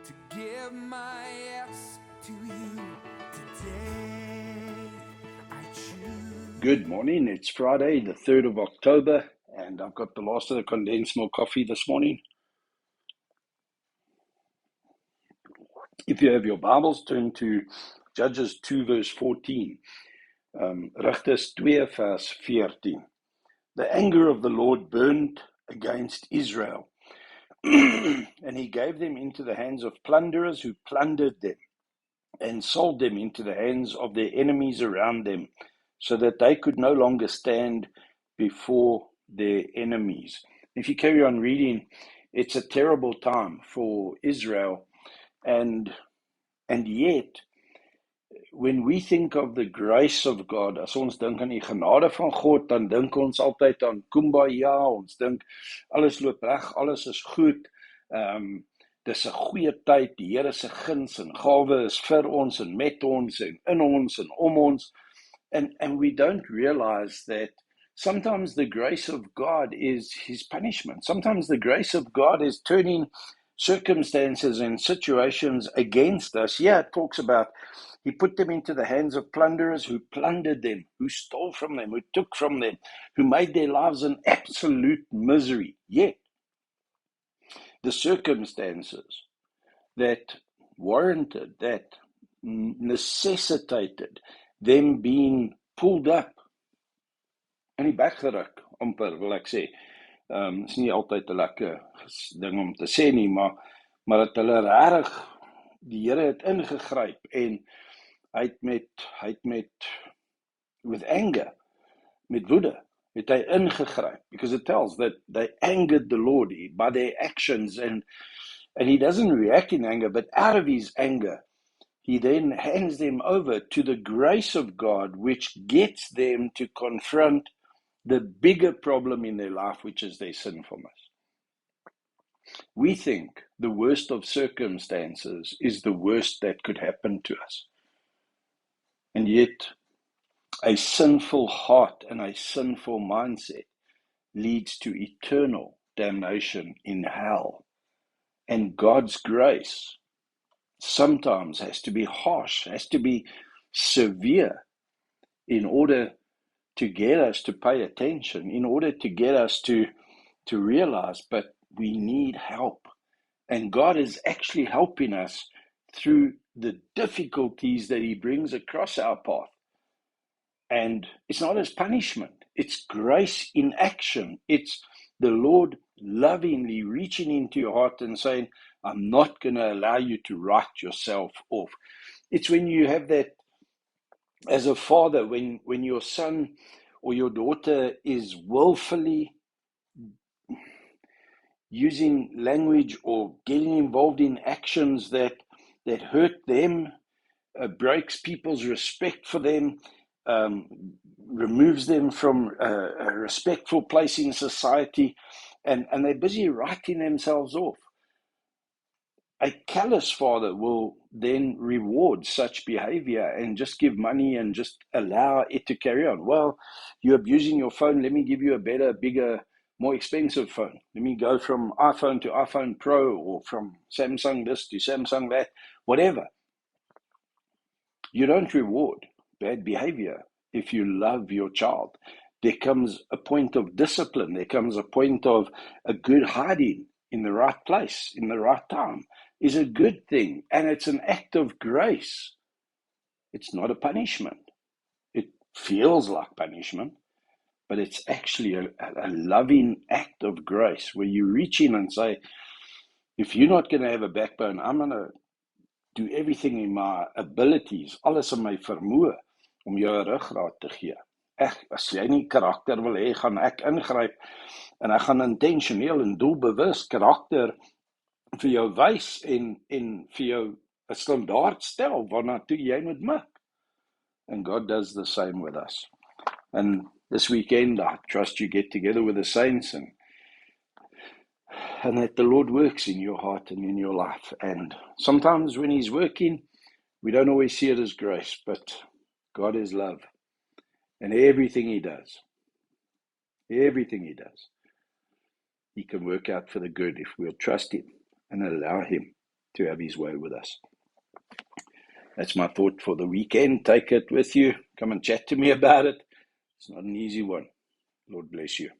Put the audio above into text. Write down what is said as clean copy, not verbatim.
to give my yes to you today. I choose. Good morning. It's Friday, the 3rd of October, and I've got the last of the condensed milk coffee this morning. If you have your Bibles, turn to Judges 2 verse 14. Rigters 2 vers 14. The anger of the Lord burned against Israel, and he gave them into the hands of plunderers who plundered them and sold them into the hands of their enemies around them, so that they could no longer stand before their enemies. If you carry on reading, it's a terrible time for Israel, and yet, when we think of the grace of God, as ons dink aan die genade van God, dan dink ons altyd aan kumbaya, ons dink alles loop reg, alles is goed. Dis 'n goeie tyd, die Here se guns en gawe is vir ons en met ons en in ons en om ons. And we don't realize that sometimes the grace of God is his punishment. Sometimes the grace of God is turning circumstances and situations against us. Yeah, it talks about he put them into the hands of plunderers who plundered them, who stole from them, who took from them, who made their lives an absolute misery. Yet, the circumstances that warranted, that necessitated them being pulled up in die bek geruk, amper wil ek sê. Is nie altyd 'n lekker ding om te sê nie, maar dat hulle regtig, die Here het ingegryp en hy het with anger, met woede, het hy ingegryp, because it tells that they angered the Lord by their actions, and he doesn't react in anger, but out of his anger, he then hands them over to the grace of God, which gets them to confront the bigger problem in their life, which is their sinfulness. We think the worst of circumstances is the worst that could happen to us. And yet, a sinful heart and a sinful mindset leads to eternal damnation in hell. And God's grace sometimes has to be harsh, has to be severe in order to get us to pay attention, in order to get us to realize, but we need help. And God is actually helping us through the difficulties that he brings across our path. And it's not as punishment, it's grace in action. It's the Lord lovingly reaching into your heart and saying, I'm not going to allow you to write yourself off. It's when you have that, as a father, when your son or your daughter is willfully using language or getting involved in actions that hurt them, breaks people's respect for them, removes them from a respectful place in society, and they're busy writing themselves off. A callous father will then reward such behavior and just give money and just allow it to carry on. Well, you're abusing your phone. Let me give you a better, bigger, more expensive phone. Let me go from iPhone to iPhone Pro, or from Samsung this to Samsung that, whatever. You don't reward bad behavior if you love your child. There comes a point of discipline. There comes a point of a good hiding in the right place, in the right time, is a good thing. And it's an act of grace. It's not a punishment. It feels like punishment, but it's actually a loving act of grace where you reach in and say, if you're not going to have a backbone, I'm going to do everything in my abilities, alles in my vermoë, om jou 'n ruggraat te gee. As jy nie karakter wil hê, gaan ek ingryp, en ek gaan intentioneel en doelbewus karakter vir jou wys en vir jou 'n standaard stel waarna toe jy moet mik. And God does the same with us. And this weekend, I trust you get together with the saints and that the Lord works in your heart and in your life. And sometimes when he's working, we don't always see it as grace, but God is love. And everything he does, he can work out for the good if we'll trust him and allow him to have his way with us. That's my thought for the weekend. Take it with you. Come and chat to me about it. It's not an easy one. Lord bless you.